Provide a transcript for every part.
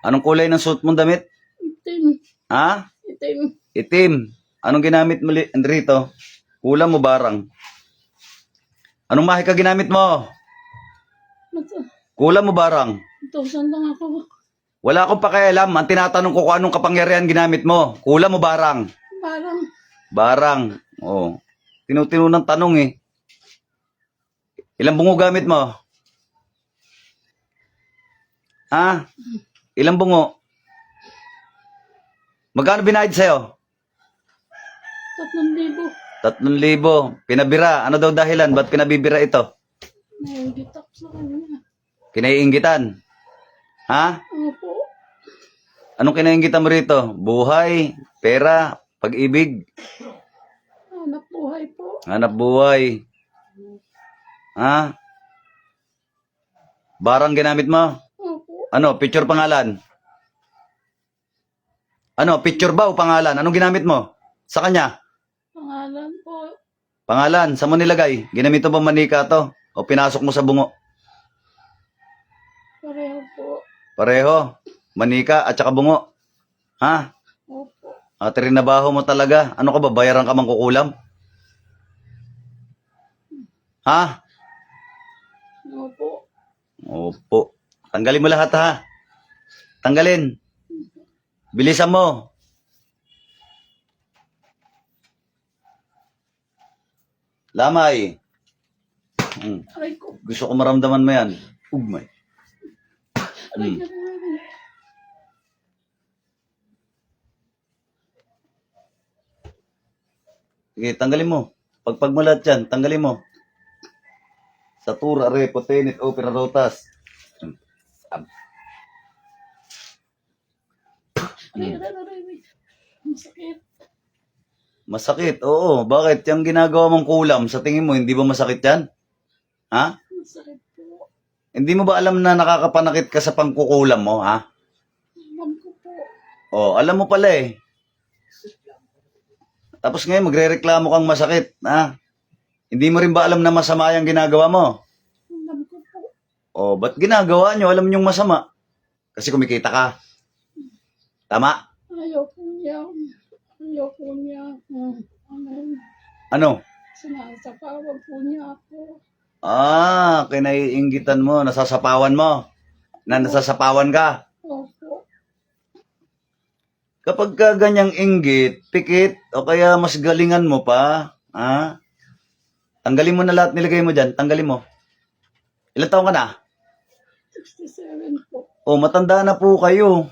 Anong kulay ng suot mong damit? Itim. Ha? Itim. Itim. Anong ginamit mo rito? Kulam mo barang? Anong mahika ginamit mo? Kulam mo barang? 1,000 lang ako. Wala akong pakialam. Ang tinatanong ko kung anong kapangyarihan ginamit mo. Kulam mo barang? Parang Barang. Oh. Tinutino ng tanong eh. Ilang bungo gamit mo? Ha? Ilang bungo? Magkano binayad sa'yo? 3,000. 3,000. Pinabira. Ano daw dahilan? Ba't pinabibira ito? Nainggit ako sa kanya. Kinaiinggitan. Ha? Opo. Anong kinainggitan mo rito? Buhay, pera, pag-ibig, Hanap buhay po. hanap buhay. Ha? Barang ginamit mo? Opo. Ano, picture pangalan? Ano, picture ba o pangalan? Anong ginamit mo? Sa kanya? Pangalan po. Pangalan, saan mo nilagay? Ginamit mo ba manika to? O pinasok mo sa bungo? Pareho po. Pareho. Manika at saka bungo. Ha? Opo. Trinabaho mo talaga. Ano ka ba? Bayaran ka mangkukulam? Ha? Opo. Opo. Tanggalin mo lahat ha. Tanggalin. Bilisan mo. Lamay. Aray ko. Gusto ko maramdaman mo yan. Ugmay. Aray ko. Sige, tanggalin mo. Pagpag mo lahat yan, tanggalin mo. Satura, repo, tenit, opera, rotas. Aray. Masakit. Masakit, oo. Bakit? Yung ginagawa mong kulam, sa tingin mo, hindi ba masakit yan? Ha? Masakit po. Hindi mo ba alam na nakakapanakit ka sa pangkukulam mo, ha? Alam ko po. Oh, alam mo pala eh. Tapos ngayon, magre-reklamo kang masakit, ha? Hindi mo rin ba alam na masama yung ginagawa mo? Alam ko po. Oh, ba't ginagawa nyo? Alam nyo masama. Kasi kumikita ka. Tama? Ayoko niya. Ano? Sinasapawag po niya ako. Kinaiinggitan mo, nasasapawan mo. Nasasapawan ka. Opo. Kapag ka ganyang inggit, pikit, o kaya mas galingan mo pa, ha? Tanggalin mo na lahat nilagay mo dyan. Tanggalin mo. Ilan taon ka na? 67 po. Matanda na po kayo.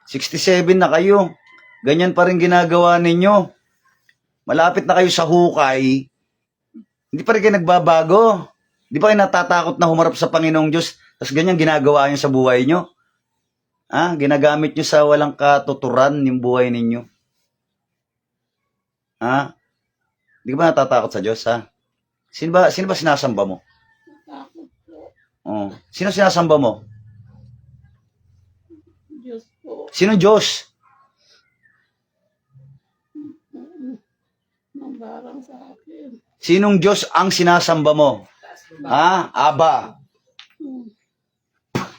67 na kayo. Ganyan pa rin ginagawa ninyo. Malapit na kayo sa hukay. Hindi pa rin kayo nagbabago. Di ba kayo natatakot na humarap sa Panginoong Diyos? Tapos ganyan ginagawa nyo sa buhay nyo. Ginagamit nyo sa walang katuturan yung buhay ninyo. Di ba natatakot sa Diyos, ha? Sino ba sinasamba mo? Takot po. Sino sinasamba mo? Diyos po. Sino Diyos? Nangbarang sa akin. Sinong Diyos ang sinasamba mo? Aba.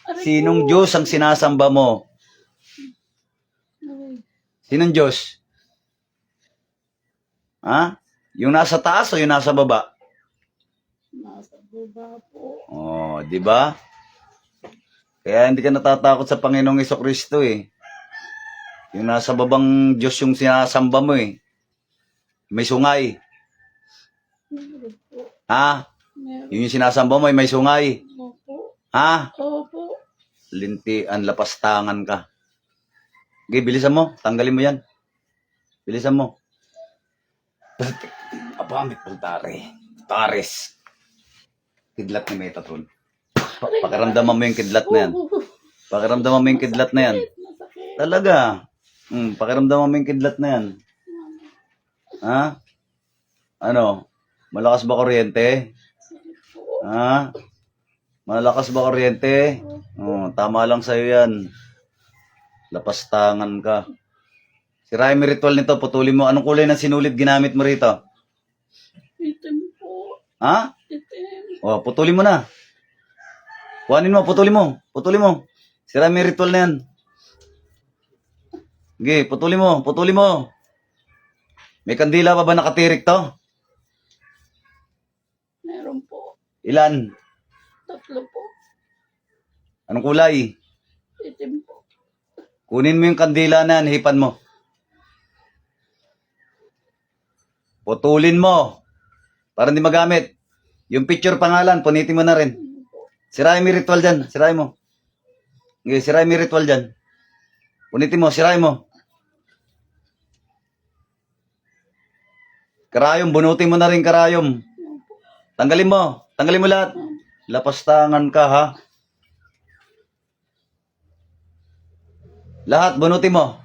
Aray Sinong ko. Diyos ang sinasamba mo? Aray. Sinong Diyos? Yung nasa taas o yung nasa baba? Nasa baba po. Di ba? Kaya hindi ka natatakot sa Panginoong Jesucristo eh. Yung nasa babang Diyos yung sinasamba mo eh. May sungay. Meron po. Meron Yung sinasamba mo may sungay. po. Opo. Lintian, lapastangan ka. Okay, bilisan mo. Tanggalin mo yan. Bilisan mo. Abamit ng Tares. Kidlat ni Metatron. Pakiramdaman mo yung kidlat na yan. Pakiramdaman mo yung kidlat na yan. Masakit. Talaga. Pakiramdaman mo yung kidlat na yan. Ano? Malakas ba kuryente? Malakas ba kuryente? Tama lang sa'yo yan. Lapastangan ka. Sirain mo ritual nito, putulin mo. Anong kulay ng sinulid ginamit mo rito? Itim po. Itim. Putulin mo na. Kuhanin mo, putulin mo. Sirain mo yung ritual na yan. Sige, putulin mo, putulin mo. May kandila pa ba nakatirik to? Meron po. Ilan? 3 po. Anong kulay? Itim po. Kunin mo yung kandila na yan, hipan mo. Putulin mo. Para hindi magamit. Yung picture pangalan, punitin mo na rin. Sirahin mo yung ritual dyan. Sirahin mo. Okay, sirahin mo yung ritual dyan. Punitin mo, sirahin mo. Karayom, bunutin mo na rin karayom. Tanggalin mo. Tanggalin mo lahat. Lapastangan ka, ha? Lahat, bunutin mo.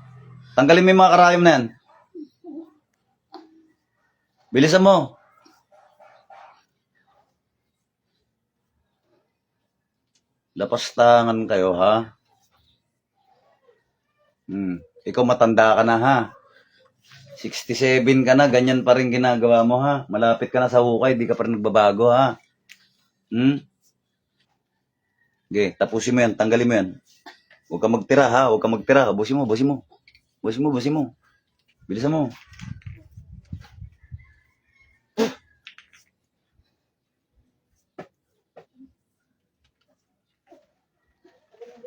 Tanggalin mo yung mga karayom na yan. Bilisan mo. Lapastangan kayo, ha? Ikaw matanda ka na, ha? 67 ka na, ganyan pa rin ginagawa mo, ha? Malapit ka na sa hukay, di ka pa rin nagbabago, ha? Okay, tapusin mo yan, tanggalin mo yan. Huwag ka magtira, ha? Huwag ka magtira. Busin mo, busin mo. Busin mo, busin mo. Bilisan mo.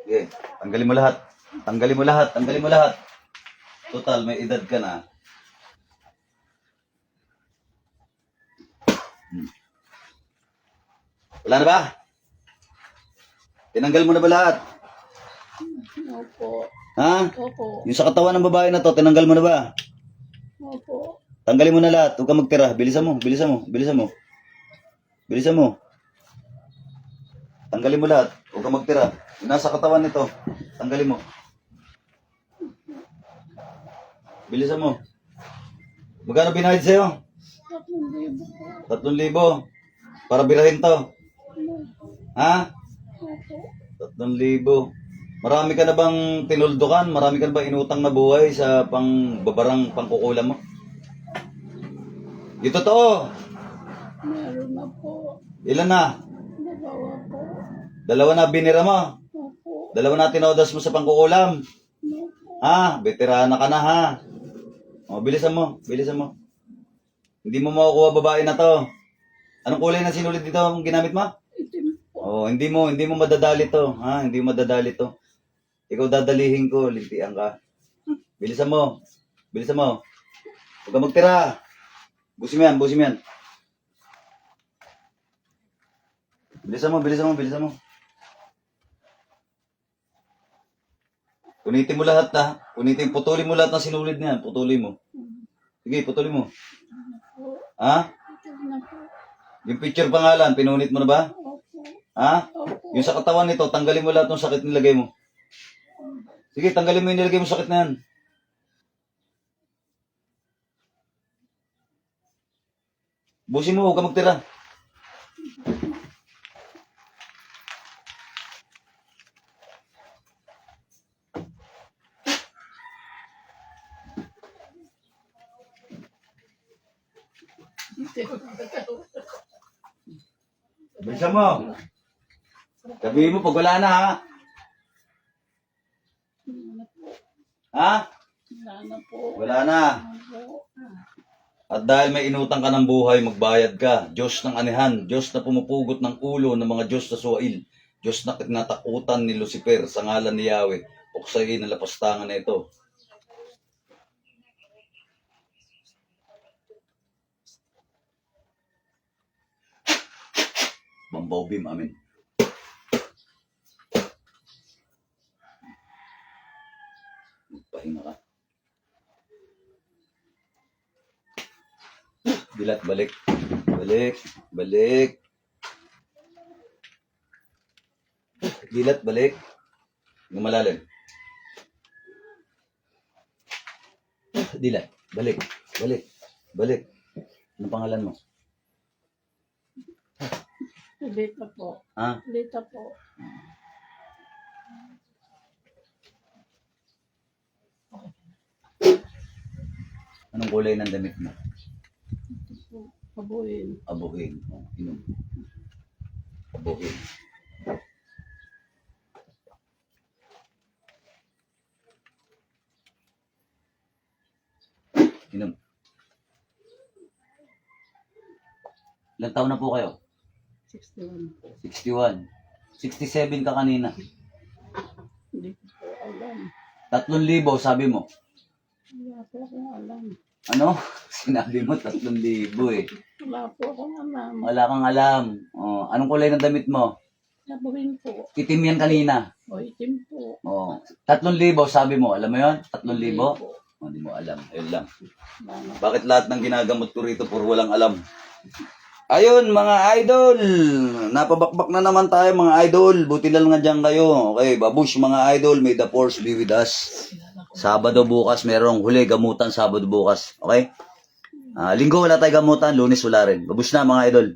Okay, tanggalin mo lahat. Tanggalin mo lahat, tanggalin mo lahat. Total, may edad ka na. Wala na ba? Tinanggal mo na ba lahat? Opo. Ha? Opo. Yung sa katawan ng babae na to, tinanggal mo na ba? Opo. Tanggalin mo na lahat. Huwag ka magtira. Bilisan mo, bilisan mo, bilisan mo. Bilisan mo. Tanggalin mo lahat. Huwag ka magtira. Yung nasa katawan nito, tanggalin mo. Bilisan mo. Magkano binayad sa'yo? 3,000 po. 3,000. Para birahin to. Ha? Opo. 3,000. Marami ka na bang tinuldukan? Marami ka na ba inutang na buhay sa pangbabarang pangkukulam mo? Yung totoo. Meron na po. Ilan na? 2 po. 2 na binira mo. Opo. 2 na tinodas mo sa pangkukulam. Opo. Ha? Veterana ka na, ha? O, bilisan mo. Bilisan mo. Hindi mo makukuha babae na to. Anong kulay na sinulid dito ang ginamit mo? Itim po. Oh, hindi mo madadali to, ha? Hindi mo madadali to. Ikaw dadalihin ko, lintian ka. Bilisan mo. Bilisan mo. Huwag ka magtira. Busin mo yan, busin mo yan. Bilisan mo, bilisan mo, bilisan mo. Punitin mo lahat, ha? Putulin mo lahat ng sinulid niyan. Putulin mo. Sige, putulin mo. Ha? Itim na po. Yung picture pangalan, pinunit mo na ba? Opo. Ha? Opo. Yung sa katawan nito, tanggalin mo lahat ng sakit nilagay mo. Sige, tanggalin mo yung nilagay mo sakit na yan. Busin mo, huwag ka magtira. Bilisan mo. Sabihin mo pag wala na, ha? Ha? Wala na po. Wala na. Opo. At dahil may inutang ka ng buhay, magbayad ka. Diyos ng anihan, Diyos na pumupugot ng ulo ng mga Diyos na suwail, Diyos na kinatakutan ni Lucifer sa ngalan ni Yahweh, puksayin ang lapastangan na ito. Mambaubim, amin. Magpahinga ka. Dilat, balik. Balik. Balik. Dilat, balik. Gumalalim. Dilat, balik. Balik. Balik. Anong pangalan mo? Lita po. Ha? Lita po. Anong kulay ng damit mo? Pabuhin. Abuhin. Oh, inom. Abuhin. Inom. Ilang taon na po kayo? 61 po. 61. 67 ka kanina. Hindi ko po alam. 3,000 sabi mo. Wala po akong alam. Ano? Sinabi mo 3,000 eh. Wala po akong alam. Wala kang alam. Oh, anong kulay ng damit mo? Sabihin po. Itim yan kanina. O itim po. Oh, 3,000 sabi mo. Alam mo yon? 3,000? Hindi po. Oh, hindi mo alam. Ayun lang. Wala na. Bakit lahat ng ginagamot ko rito puro walang alam? Ayun, mga idol. Napabakbak na naman tayo, mga idol. Buti lang nga dyan kayo. Okay, babush, mga idol. May the force be with us. Sabado bukas, merong huli gamutan Sabado bukas. Okay? Linggo wala tayo gamutan, Lunes wala rin. Babush na, mga idol.